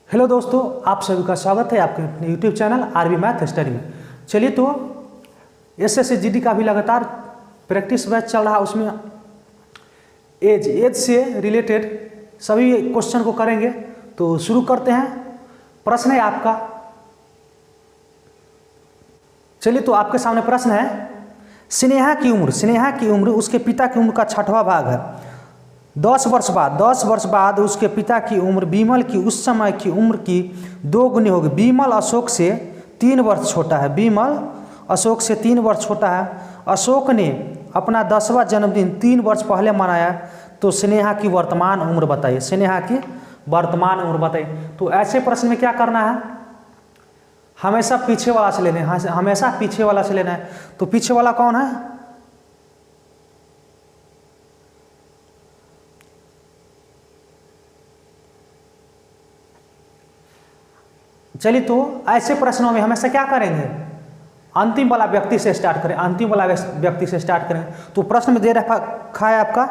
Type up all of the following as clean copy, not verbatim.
Hello दोस्तों, आप सभी का स्वागत है आपके अपने YouTube channel RB math study में। चलिए तो एसएससी जीडी का भी लगातार प्रैक्टिस बैच चल रहा है, उसमें एज से रिलेटेड सभी क्वेश्चन को करेंगे। तो शुरू करते हैं। प्रश्न है आपका, चलिए तो आपके सामने प्रश्न है, स्नेहा की उम्र उसके पिता की उम्र का 6वां भाग है। 10 वर्ष बाद उसके पिता की उम्र विमल की उस समय की उम्र की 2 गुनी होगी। विमल अशोक से 3 वर्ष छोटा है। विमल अशोक से 3 वर्ष छोटा है। अशोक ने अपना 10वां जन्मदिन 3 वर्ष पहले मनाया। तो स्नेहा की वर्तमान उम्र बताइए। स्नेहा की वर्तमान उम्र बताइए। तो ऐसे प्रश्न में क्या करना है, हमेशा पीछे वाला से लेना है। हमेशा पीछे वाला से लेना है। तो पीछे वाला कौन है? चलिए तो ऐसे प्रश्नों में हमेशा क्या करेंगे, अंतिम वाला व्यक्ति से स्टार्ट करें। अंतिम वाला व्यक्ति से स्टार्ट करें। तो प्रश्न में दे रखा है आपका,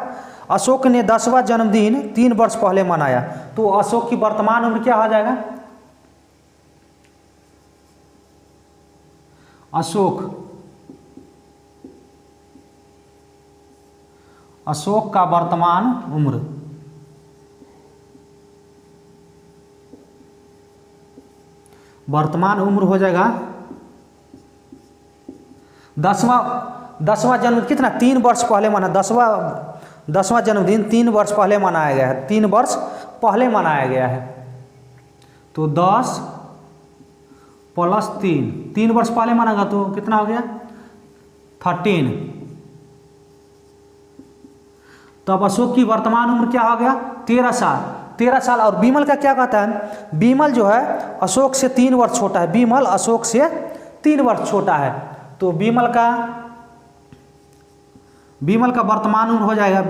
अशोक ने 10वां जन्मदिन 3 वर्ष पहले मनाया। तो अशोक की वर्तमान उम्र क्या हो जाएगा? अशोक का वर्तमान उम्र हो जाएगा 10वां जन्म कितना 3 वर्ष पहले मना। 10वां जन्मदिन 3 वर्ष पहले मनाया गया है। 3 वर्ष पहले मनाया गया है। तो 10 + 3 वर्ष पहले मानेगा तो कितना हो गया 13। तब अशोक की वर्तमान उम्र क्या हो गया 13 साल। 13 साल। और विमल का क्या कहता है, विमल जो है अशोक से 3 वर्ष छोटा है। विमल अशोक से 3 वर्ष छोटा है। तो विमल का वर्तमान उम्र हो जाएगा,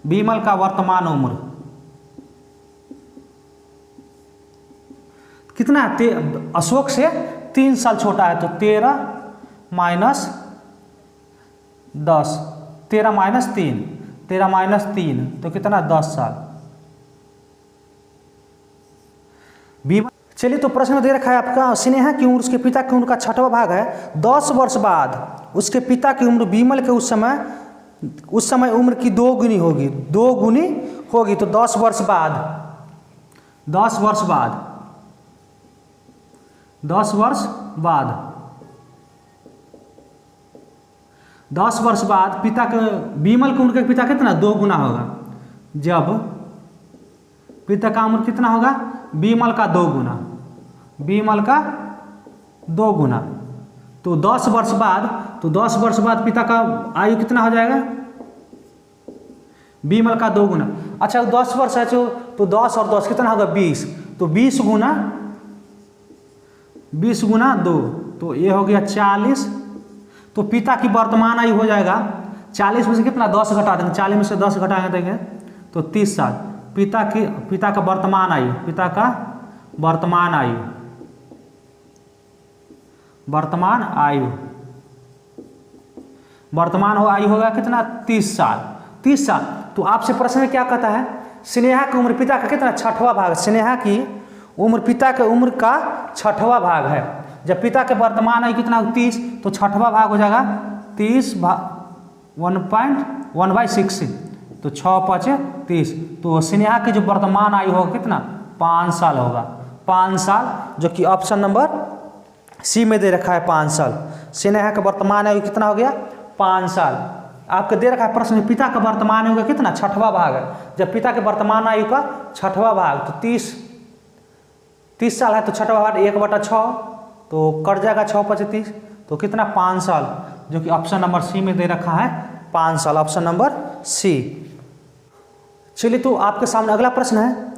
विमल का वर्तमान उम्र कितना है, अशोक से 3 साल छोटा है। तो 13 - 10, 13 - 3 तो कितना 10 साल। चलिए तो प्रश्न में दे रखा है आपका, स्नेहा की उम्र उसके पिता की उम्र का 6वां भाग है। 10 वर्ष बाद उसके पिता की उम्र विमल के उस समय उम्र की 2 गुनी होगी। 2 गुनी होगी। तो 10 वर्ष बाद 10 वर्ष बाद पिता के विमल की उम्र के पिता कितना 2 गुना होगा। जब पिता का उम्र कितना होगा, विमल का 2 गुना। तो 10 वर्ष बाद पिता का आयु कितना हो जाएगा, विमल का 2 गुना। अच्छा 10 वर्ष है तो 10 और 10 कितना होगा 20। तो 20 गुना 2 तो ये हो गया 40। तो पिता की वर्तमान आयु हो जाएगा 40 में से कितना 10 घटा देंगे। 40 में से 10 घटा देंगे तो 30 साल। पिता का वर्तमान आयु होगा कितना 30 साल। 30 साल। तो आपसे प्रश्न में क्या कहता है, स्नेहा की उम्र पिता का कितना 6वां भाग। स्नेहा की उम्र पिता के उम्र का 6वां भाग है। जब पिता के वर्तमान आयु कितना 30 तो 6वां भाग हो जाएगा 30 1/6। तो 6 × 5 = 30। तो स्नेहा की जो वर्तमान आयु होगा कितना 5 साल होगा। 5 साल, जो कि ऑप्शन नंबर सी में दे रखा है 5 साल। स्नेहा का वर्तमान आयु कितना हो गया 5 साल। आपको दे रखा है प्रश्न में पिता का वर्तमान आयु का कितना 6वां भाग है। जब पिता के वर्तमान आयु का 6वां भाग तो 30 साल है। तो 6वां भाग 1/6 तो कट जाएगा 6 × 5 = 30। तो कितना 5 साल, जो कि ऑप्शन नंबर सी में दे रखा है 5 साल। Option number C. चलिए तो आपके सामने अगला प्रश्न है,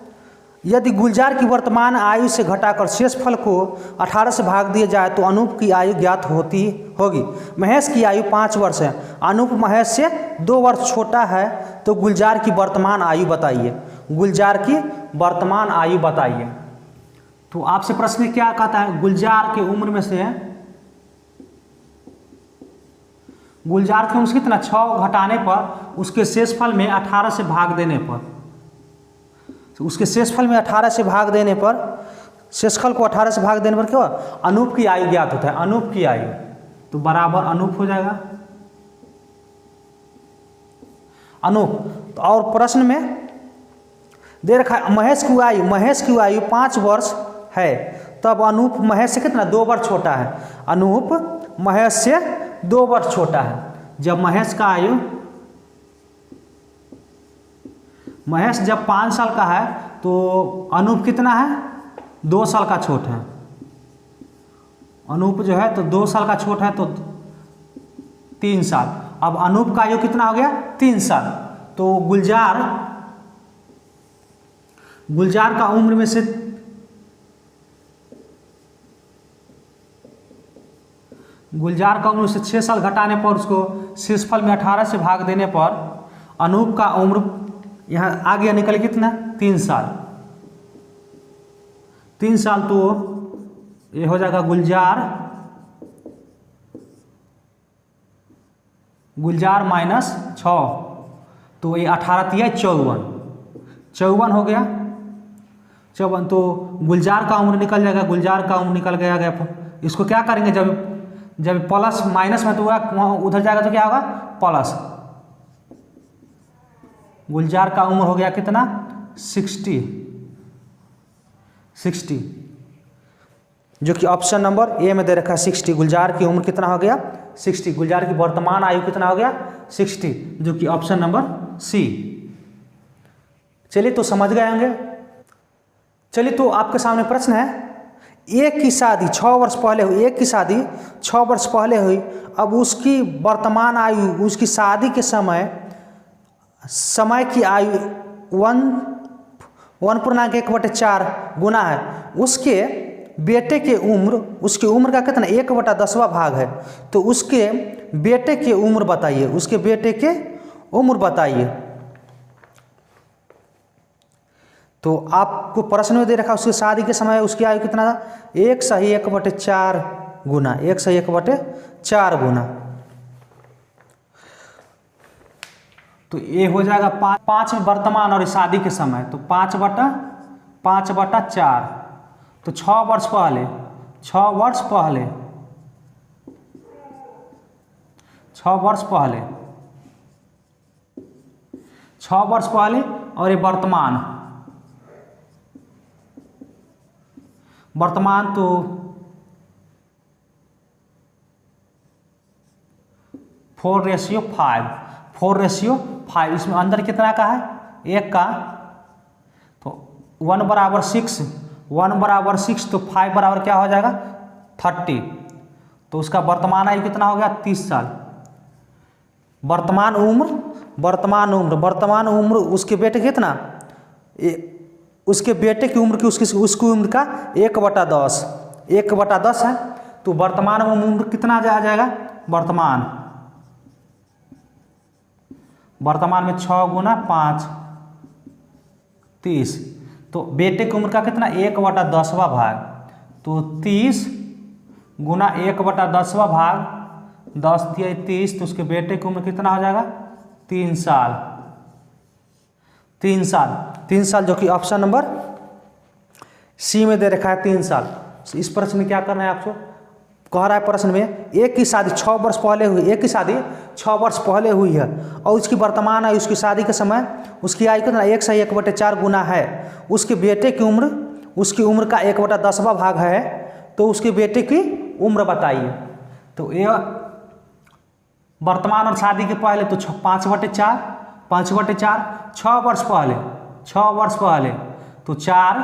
यदि गुलजार की वर्तमान आयु से घटाकर शेषफल को 18 से भाग दिया जाए तो अनूप की आयु ज्ञात होगी। महेश की आयु 5 वर्ष है। अनूप महेश से 2 वर्ष छोटा है। तो गुलजार की वर्तमान आयु बताइए। तो आपसे प्रश्न क्या कहता है, गुलजार की उम्र में से गुलजार की उम्र कितना 6 घटाने पर उसके शेषफल में 18 से भाग देने पर तो उसके शेषफल में 18 से भाग देने पर, शेषफल को 18 से भाग देने पर क्या हुआ, अनूप की आयु ज्ञात होता है, अनूप की आयु, तो बराबर अनूप हो जाएगा, अनूप। तो और प्रश्न में दे रखा है महेश की आयु 5 वर्ष है, तब अनूप महेश से कितना 2 वर्ष छोटा है, अनूप महेश से 2 वर्ष छोटा है। जब महेश का आयु, महेश जब 5 साल का है तो अनूप कितना है, 2 साल का छोट है, अनूप जो है तो 2 साल का छोट है तो 3 साल। अब अनूप का आयु कितना हो गया 3 साल, तो गुलजार का उम्र में से गुलजार का उम्र से 6 साल घटाने पर उसको शेषफल में 18 से भाग देने पर अनूप का उम्र यहाँ आ गया निकल कितना 3 साल, 3 साल, तो ये हो जाएगा गुलजार माइनस 6, तो ये 18 तिया 54 हो गया 54। तो गुलजार का उम्र निकल जाएगा, गुलजार का उम्र निकल गया। इसको क्या करेंगे, जब प्लस माइनस में तो वहाँ उधर जाएगा तो क्या होगा प्लस। गुलजार का उम्र हो गया कितना 60, जो कि ऑप्शन नंबर ए में दे रखा है 60। गुलजार की उम्र कितना हो गया 60, गुलजार की वर्तमान आयु कितना हो गया 60, जो कि ऑप्शन नंबर सी। चलिए तो समझ गए होंगे। चलिए तो आपके सामने प्रश्न है, एक की शादी 6 वर्ष पहले हुई, एक की शादी 6 वर्ष पहले हुई, अब उसकी वर्तमान आयु, उसकी शादी के समय की आयु 1.1/4 गुना है, उसके बेटे के उम्र, उसकी उम्र का कितना 1/10वां भाग है, तो उसके बेटे की उम्र बताइए, उसके बेटे के उम्र बताइए। तो आपको प्रश्न में दे रखा उसकी शादी के समय उसकी आयु कितना था 1/1/4 गुना, 1/1/4 गुना, तो ये हो जाएगा 5 वर्तमान और शादी के समय, तो 5/4, तो 6 वर्ष पहले 6 वर्ष पहले और ये वर्तमान तो 4:5, इसमें अंदर कितना का है 1 का, तो 1/6, तो 5 बराबर क्या हो जाएगा 30, तो उसका वर्तमान आयु कितना हो गया 30 साल। वर्तमान उम्र उसके बेटे कितना, उसके बेटे की उम्र की उसकी उम्र का 1/10 है, तो वर्तमान उम्र कितना आ जाएगा, वर्तमान में 6 गुना 5 30, तो बेटे की उम्र का कितना 1/10वां भाग, तो 30 गुना 1/10वां भाग 10 दिया 30, तो उसके बेटे की उम्र कितना हो जाएगा 3 साल, 3 साल, जो कि ऑप्शन नंबर सी में दे रखा है 3 साल। इस प्रश्न में क्या करना है आपको, कह रहा है प्रश्न में एक की शादी 6 वर्ष पहले हुई, एक की शादी 6 वर्ष पहले हुई है और उसकी वर्तमान आयु, उसकी शादी के समय उसकी आयु कितना 1/1/4 गुना है, उसके बेटे की उम्र, उसकी उम्र का 1/10वां भाग है, तो उसके बेटे की उम्र बताइए। तो ये वर्तमान और शादी के पहले तो 5/4, 6 वर्ष पहले तो 4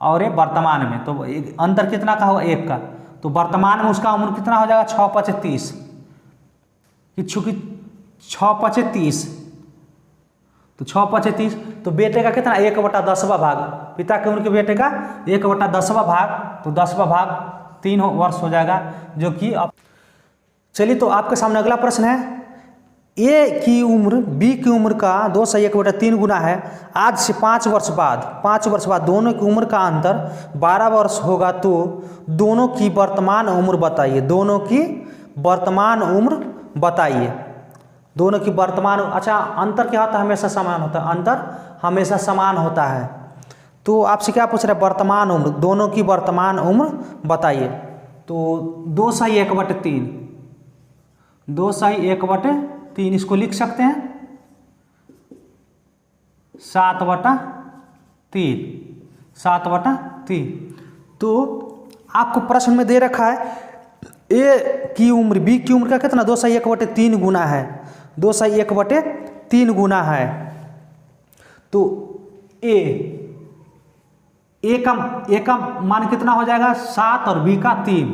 और ये वर्तमान में, तो अंतर कितना का होगा 1 का, तो वर्तमान में उसका उम्र कितना हो जाएगा 6/30, चूंकि 6/30, तो 6/30, तो बेटे का कितना 1/10वां भाग, पिता की उम्र के बेटे का 1/10वां भाग, तो 10वां भाग 3 वर्ष हो जाएगा, जो कि चलिए तो आपके सामने अगला प्रश्न है, ए की उम्र बी की उम्र का 2/1/3 गुना है, आज से 5 वर्ष बाद दोनों की उम्र का अंतर 12 वर्ष होगा, तो दोनों की वर्तमान उम्र बताइए, दोनों की वर्तमान, अच्छा अंतर क्या होता है? हमेशा समान होता है, अंतर हमेशा समान होता है। तो आपसे क्या पूछ रहा है? वर्तमान उम्र, दोनों की वर्तमान उम्र बताइए। तो 2/1/3, 2/1/3 इसको लिख सकते हैं 7/3, 7/3। तो आपको प्रश्न में दे रखा है ए की उम्र बी की उम्र का कितना 2/1/3 गुना है, 2/1/3 गुना है। तो ए का मान कितना हो जाएगा 7 और बी का 3,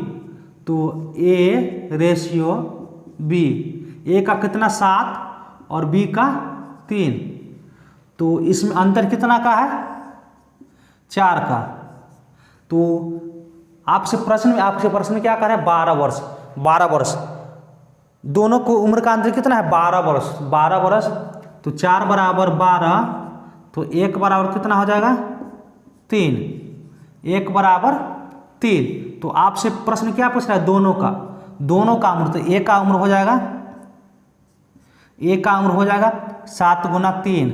तो ए रेशियो बी, ए का कितना 7 और बी का 3, तो इसमें अंतर कितना का है 4 का। तो आपसे प्रश्न में क्या कर रहे हैं 12 वर्ष, 12 वर्ष, दोनों को उम्र का अंतर कितना है 12 वर्ष, 12 वर्ष। तो 4 बराबर 12, तो 1 बराबर कितना हो जाएगा 3, 1 बराबर 3। तो आपसे प्रश्न क्या पूछ रहा है दोनों का उम्र, तो ए का उम्र हो जाएगा, ए का उम्र हो जाएगा 7 गुना 3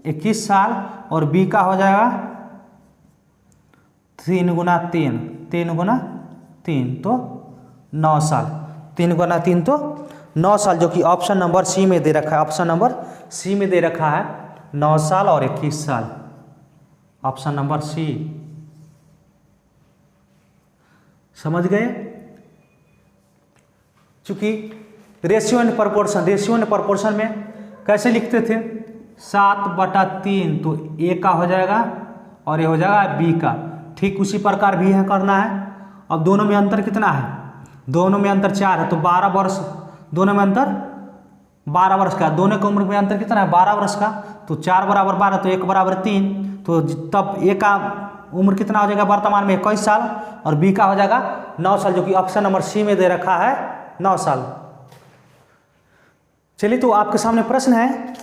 21 साल, और बी का हो जाएगा 3 गुना 3, 3 गुना 3 तो 9 साल, 3 गुना 3 तो 9 साल, जो कि ऑप्शन नंबर सी में दे रखा है, ऑप्शन नंबर सी में दे रखा है 9 साल और 21 साल, ऑप्शन नंबर सी। समझ गए? चूंकि रेशियो एंड प्रोपोर्शन में कैसे लिखते थे 7/3, तो ए का हो जाएगा और ये हो जाएगा बी का, ठीक उसी प्रकार भी है करना है। अब दोनों में अंतर कितना है, दोनों में अंतर 4 है, तो 12 वर्ष, दोनों में अंतर 12 वर्ष का, दोनों की उम्र में अंतर कितना है 12 वर्ष का, तो 4 बराबर 12, तो 1 बराबर 3, तो तब ए का उम्र कितना हो जाएगा वर्तमान में 21 साल, और बी का हो जाएगा 9 साल, जो कि ऑप्शन नंबर सी में दे रखा है 9 साल। चलिए, तो आपके सामने प्रश्न है,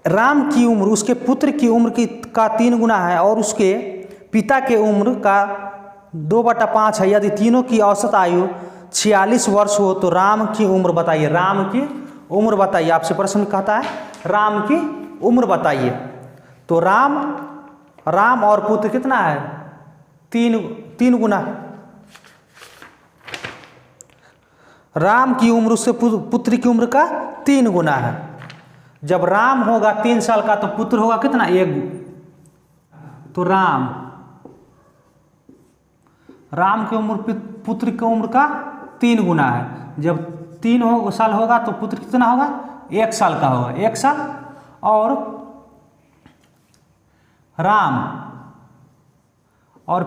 राम की उम्र उसके पुत्र की उम्र का 3 गुना है और उसके पिता के उम्र का 2/5 है। यदि तीनों की औसत आयु 46 वर्ष हो तो राम की उम्र बताइए, राम की उम्र बताइए। आपसे प्रश्न कहता है राम की उम्र बताइए। तो राम और पुत्र कितना है 3 गुना, राम की उम्र उससे पुत्र की उम्र का 3 गुना है। जब राम होगा 3 साल का तो पुत्र होगा कितना 1, तो राम की उम्र पुत्र की उम्र का 3 गुना है। जब 3 साल होगा तो पुत्र कितना होगा 1 साल का होगा, 1 साल। और राम और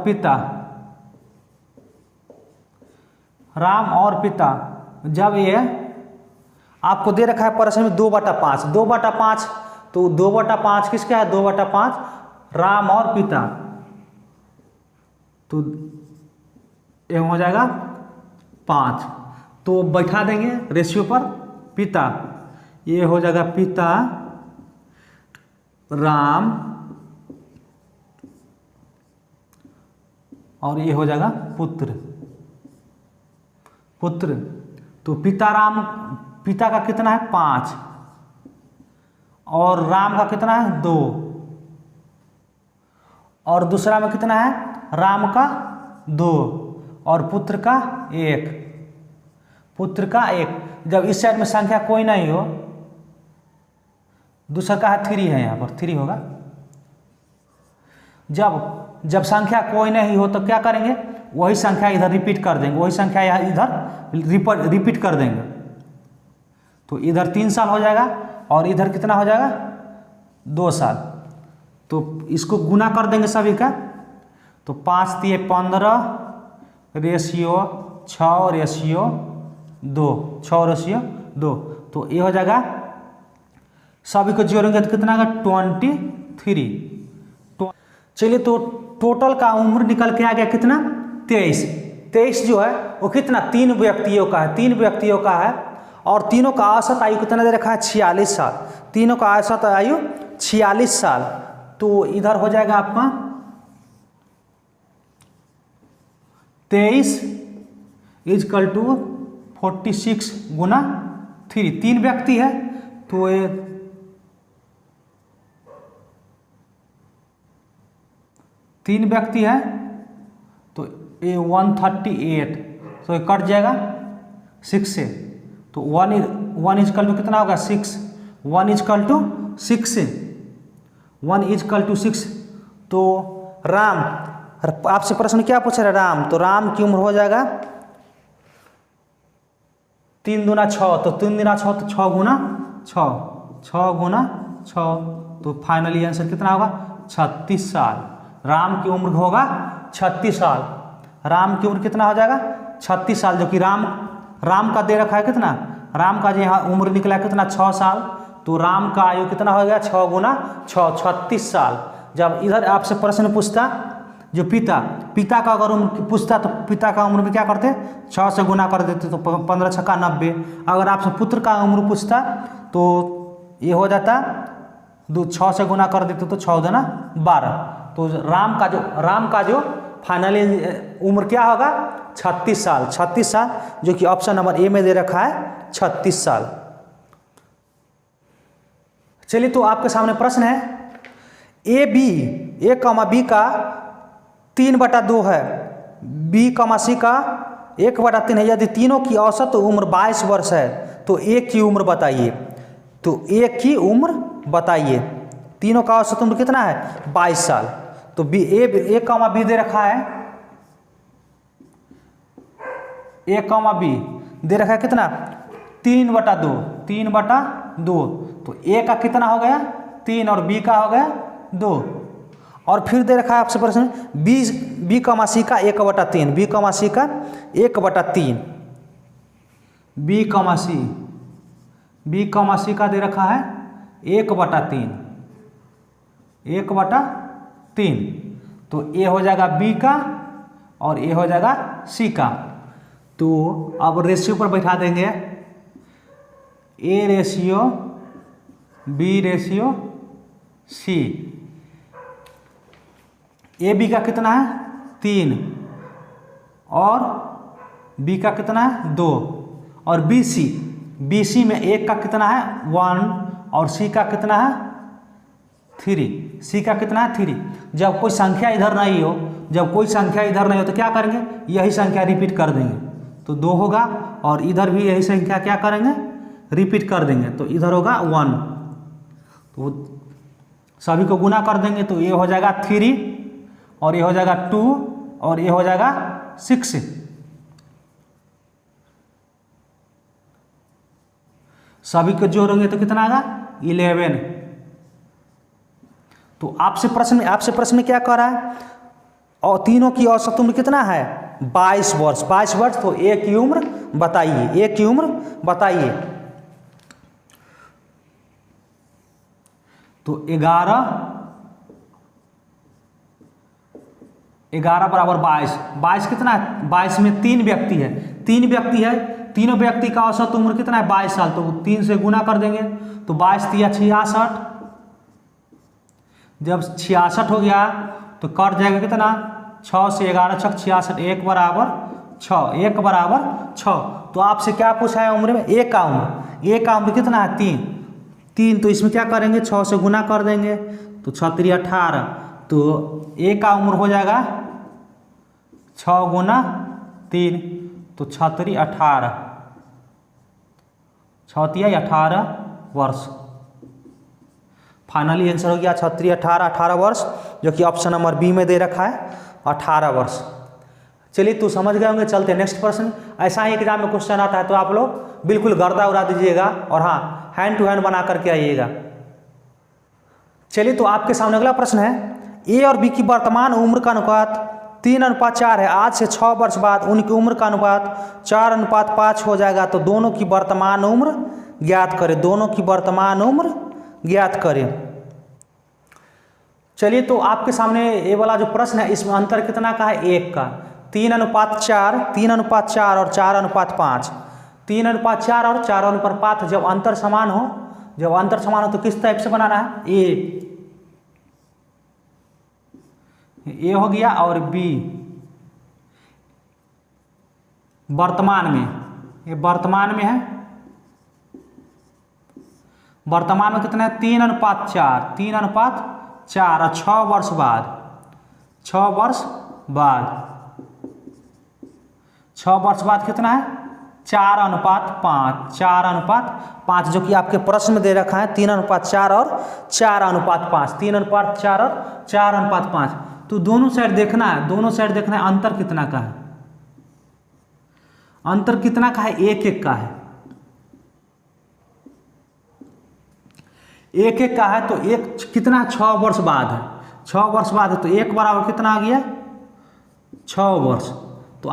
पिता जब ये आपको दे रखा है प्रश्न में 2/5, 2/5, तो 2/5 किसका है 2/5 राम और पिता, तो ये हो जाएगा 5, तो बैठा देंगे रेशियो पर पिता, ये हो जाएगा पिता राम और ये हो जाएगा पुत्र। तो पिता का कितना है 5 और राम का कितना है 2, और दूसरा में कितना है राम का 2 और पुत्र का 1, जब इस साइड में संख्या कोई नहीं हो, दूसरा का है 3 है, यहाँ पर 3 होगा। जब संख्या कोई नहीं हो तो क्या करेंगे, वही संख्या इधर रिपीट कर देंगे, वही संख्या यहाँ इधर रिपीट कर देंगे। तो इधर 3 साल हो जाएगा और इधर कितना हो जाएगा 2 साल। तो इसको गुना कर देंगे सभी का, तो 5 × 15 रेशियो 6 रेशियो 2, 6 रेशियो 2, तो ये हो जाएगा, सभी को जोड़ेंगे तो कितना होगा 23। चलिए, तो टोटल का उम्र निकल के आ गया कितना 23 जो है वो कितना 3 व्यक्तियों का है, 3 व्यक्तियों का है, और तीनों का औसत आयु कितना दे रखा है 46 साल, तीनों का औसत आयु 46 साल। तो इधर हो जाएगा आपका 23 = 46 गुना 3, 3 व्यक्ति है तो ये 3 व्यक्ति है तो ये 138, तो ये कट जाएगा 6 से, तो 1 इजकल टू कितना होगा 6, 1 इजकल टू 6 से, 1 इजकल टू 6। तो राम, आपसे प्रश्न क्या पूछ रहा है राम, तो राम की उम्र हो जाएगा 3 दूना 6, तो 3 दूना 6 तो 6 गुना 6, 6 गुना 6, तो फाइनली आंसर कितना होगा 36 साल। राम की उम्र होगा 36 साल। राम की उम्र कितना हो जाएगा 36 साल, जो कि राम का दे रखा है कितना, राम का जो यहाँ उम्र निकला है कितना 6 साल, तो राम का आयु कितना हो गया 6 गुना 6, 36 साल। जब इधर आपसे प्रश्न पूछता जो पिता का अगर उम्र पूछता तो पिता का उम्र भी क्या करते 6 से गुना कर देते, तो 15 छक्का 90। अगर आपसे पुत्र का उम्र पूछता तो ये हो जाता 6 से गुना कर देते तो 6 दूना 12। तो राम का जो फाइनली उम्र क्या होगा 36 साल, 36 साल, जो कि ऑप्शन नंबर ए में दे रखा है 36 साल। चलिए तो आपके सामने प्रश्न है ए कमा बी का 3/2 है, बी कमा सी का 1/3 है। यदि तीनों की औसत उम्र 22 वर्ष है तो ए की उम्र बताइए। तो ए की उम्र बताइए, तीनों का औसत उम्र कितना है 22 साल। तो ए कमा बी दे रखा है, ए कमा बी दे रखा है कितना 3/2, 3/2। तो ए का कितना हो गया 3 और बी का हो गया 2। और फिर दे रखा है आपसे प्रश्न बी कमा सी का 1/3, बी कमा सी का 1/3, बी कमा सी का दे रखा है 1/3, 1/3। तो ए हो जाएगा बी का और ए हो जाएगा सी का। तो अब रेशियो पर बैठा देंगे, A ratio B ratio C. A B का कितना है 3 और बी का कितना है 2, और बी सी में एक का कितना है 1 और सी का कितना है 3, सी का कितना है 3। जब कोई संख्या इधर नहीं हो तो क्या करेंगे यही संख्या रिपीट कर देंगे, तो 2 होगा, और इधर भी यही संख्या क्या करेंगे रिपीट कर देंगे, तो इधर होगा 1। तो सभी को गुना कर देंगे तो ये हो जाएगा 3 और ये हो जाएगा 2 और ये हो जाएगा 6। सभी को जोड़ेंगे तो कितना आएगा 11। तो आपसे प्रश्न में क्या कह रहा है, और तीनों की औसत उम्र कितना है 22 वर्ष, 22 वर्ष। तो ए की उम्र बताइए, तो 11 बराबर 22 कितना है 22 में 3 व्यक्ति है, तीनों व्यक्ति का औसत उम्र कितना है 22 साल। तो 3 से गुना कर देंगे तो 22 तिया 66। जब 66 हो गया तो कट जाएगा कितना 6 से 11 छक 66, 1 बराबर 6। तो आपसे क्या पूछा है उम्र में ए का उम्र कितना है 3। तो इसमें क्या करेंगे 6 से गुना कर देंगे तो 6 3 18। तो ए का उम्र हो जाएगा 6 गुना 3, तो 6 3 18, 6 3 18 वर्ष। फाइनली आंसर हो गया 6 3 18 वर्ष, जो कि ऑप्शन नंबर बी में दे रखा है 18 वर्ष। चलिए तो समझ गए होंगे, चलते नेक्स्ट प्रश्न। ऐसा ही एग्जाम में क्वेश्चन आता है तो आप लोग बिल्कुल गर्दा उड़ा दीजिएगा, और हाँ हैंड टू हैंड बना करके आइएगा। चलिए तो आपके सामने अगला प्रश्न है, ए और बी की वर्तमान उम्र का अनुपात 3:4 है। आज से 6 वर्ष बाद उनकी उम्र का अनुपात 4:5 हो जाएगा। तो दोनों की वर्तमान उम्र ज्ञात करें। चलिए तो आपके सामने ये वाला जो प्रश्न है इसमें अंतर कितना का है 1 का। 3:4 और 4:5, 3:4 और 4:5। जब अंतर समान हो तो किस टाइप से बनाना है ए हो गया और बी वर्तमान में ये वर्तमान में है, वर्तमान में कितना है 3:4, 3:4 और 6 वर्ष बाद, 6 वर्ष बाद, 6 वर्ष बाद कितना है 4:5, 4:5, जो कि आपके प्रश्न में दे रखा है 3:4 और 4:5, 3:4 और 4:5। तो दोनों साइड देखना है, दोनों साइड देखना है अंतर कितना का है, अंतर कितना का है, 1-1 का है, 1-1 का है। तो एक कितना है 6 वर्ष बाद है, 6 वर्ष बाद है, तो 1 बराबर कितना आ गया 6 वर्ष। तो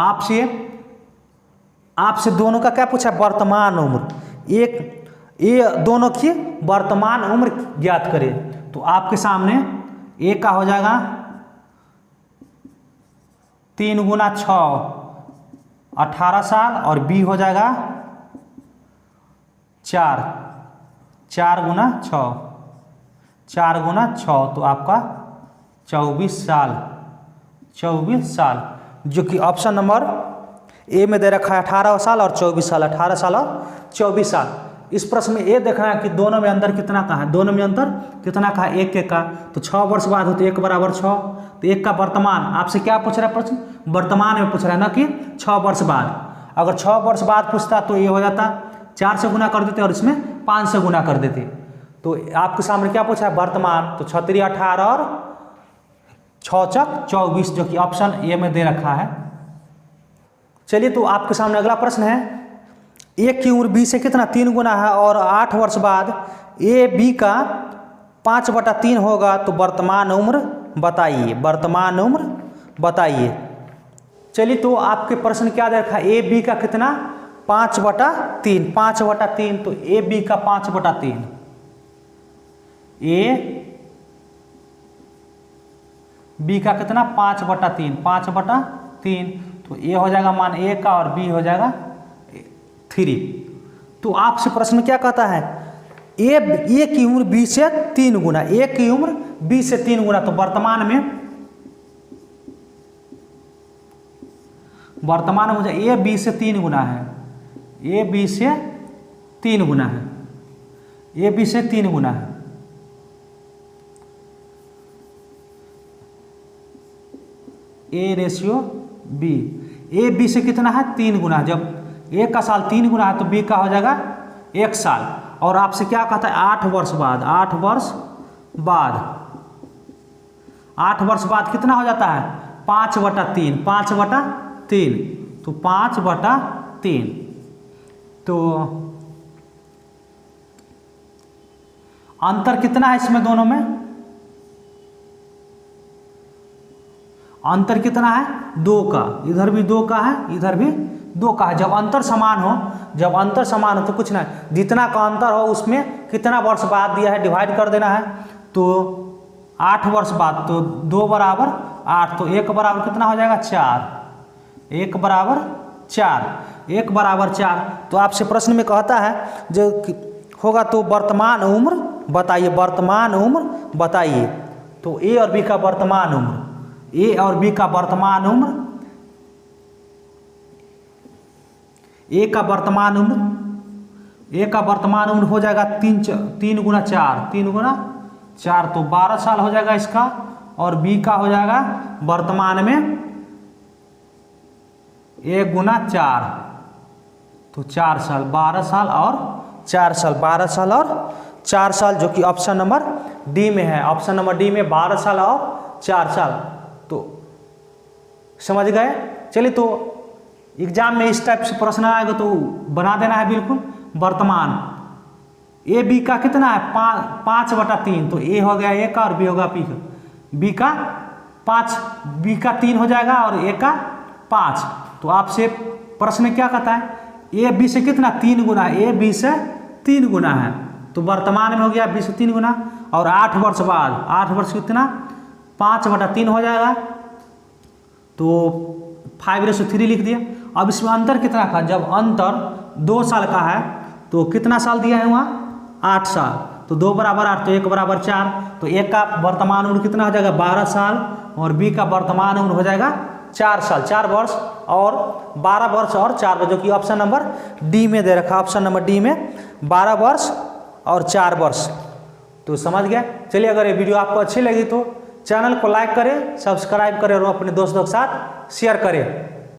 आपसे दोनों का क्या पूछा, वर्तमान उम्र, ये दोनों की वर्तमान उम्र ज्ञात करें। तो आपके सामने ए का हो जाएगा 3 × 6 18 साल और बी हो जाएगा 4 × 6, 4 × 6 तो आपका 24 साल, 24 साल, जो कि ऑप्शन नंबर ए में दे रखा है 18 साल और 24 साल, 18 साल और 24 साल। इस प्रश्न में ये देखना है कि दोनों में अंतर कितना का है, दोनों में अंतर कितना का है, 1-1 का। तो 6 वर्ष बाद हो तो 1 बराबर 6, तो 1 का वर्तमान, आपसे क्या पूछ रहा है प्रश्न, वर्तमान में पूछ रहा है ना कि 6 वर्ष बाद। अगर 6 वर्ष बाद पूछता तो ये हो जाता 4 से गुना कर देते और इसमें 5 से गुना कर देते। तो आपके सामने क्या पूछा है, वर्तमान, तो 6 × 18 और 6 × 24, जो कि ऑप्शन ए में दे रखा है। चलिए, तो आपके सामने अगला प्रश्न है, ए की उम्र बी से कितना 3 गुना है और 8 वर्ष बाद ए बी का 5/3 होगा, तो वर्तमान उम्र बताइए, वर्तमान उम्र बताइए। चलिए, तो आपके प्रश्न क्या दे रखा है, ए बी का कितना 5/3, 5/3, तो ए बी का 5/3, ए बी का कितना 5/3, 5/3, तो ए हो जाएगा मान ए का और बी हो जाएगा 3। तो आपसे प्रश्न क्या कहता है, ए की उम्र बी से 3 गुना, ए की उम्र बी से 3 गुना, तो वर्तमान में मुझे ए बी से 3 गुना है, ए बी से 3 गुना है, ए बी से 3 गुना है। A ratio B, A B से कितना है 3 गुना, जब ए का साल 3 गुना है तो बी का हो जाएगा 1 साल। और आपसे क्या कहता है 8 वर्ष बाद, 8 वर्ष बाद, 8 वर्ष बाद कितना हो जाता है 5/3, 5/3, तो 5/3, तो अंतर कितना है इसमें दोनों में, अंतर कितना है 2 का, इधर भी 2 का है, इधर भी 2 का है। जब अंतर समान हो, जब अंतर समान हो तो कुछ ना, जितना का अंतर हो उसमें कितना वर्ष बाद दिया है डिवाइड कर देना है। तो 8 वर्ष बाद, तो 2 बराबर 8, तो 1 बराबर कितना हो जाएगा 4, 1 बराबर 4, 1 बराबर 4। तो आपसे प्रश्न में कहता है जो होगा तो वर्तमान उम्र बताइए, वर्तमान उम्र बताइए। तो ए और बी का वर्तमान उम्र, ए और बी का वर्तमान उम्र, ए का वर्तमान उम्र, ए का वर्तमान उम्र हो जाएगा 3 × 4, 3 × 4, तो 12 साल हो जाएगा इसका, और बी का हो जाएगा वर्तमान में 1 × 4, तो 4 साल, 12 साल और 4 साल, 12 साल और 4 साल, जो कि ऑप्शन नंबर डी में है, ऑप्शन नंबर डी में 12 साल और 4 साल। तो समझ गए। चलिए, तो एग्जाम में इस टाइप से प्रश्न आएगा तो बना देना है बिल्कुल। वर्तमान ए बी का कितना है 5/3, तो ए हो गया 1 का और बी होगा बी का 5, बी का 3 हो जाएगा और ए का 5। तो आपसे प्रश्न क्या कहता है, ए बी से कितना 3 गुना, ए बी से 3 गुना है, तो वर्तमान में हो गया बी से 3 गुना, और 8 वर्ष बाद, 8 वर्ष कितना 5/3 हो जाएगा, तो 5/3 लिख दिया। अब इसमें अंतर कितना का, जब अंतर 2 साल का है तो कितना साल दिया है वहाँ 8 साल, तो 2 बराबर 8, तो 1 बराबर 4, तो ए का वर्तमान उम्र कितना हो जाएगा 12 साल और बी का वर्तमान उम्र हो जाएगा 4 साल, 4 वर्ष और 12 वर्ष और 4 वर्ष, जो कि ऑप्शन नंबर डी में दे रखा है। ऑप्शन नंबर डी में 12 वर्ष और 4 वर्ष। तो समझ गए। चलिए, अगर ये वीडियो आपको अच्छी लगी तो चैनल को लाइक करें, सब्सक्राइब करें और अपने दोस्तों के साथ शेयर करें।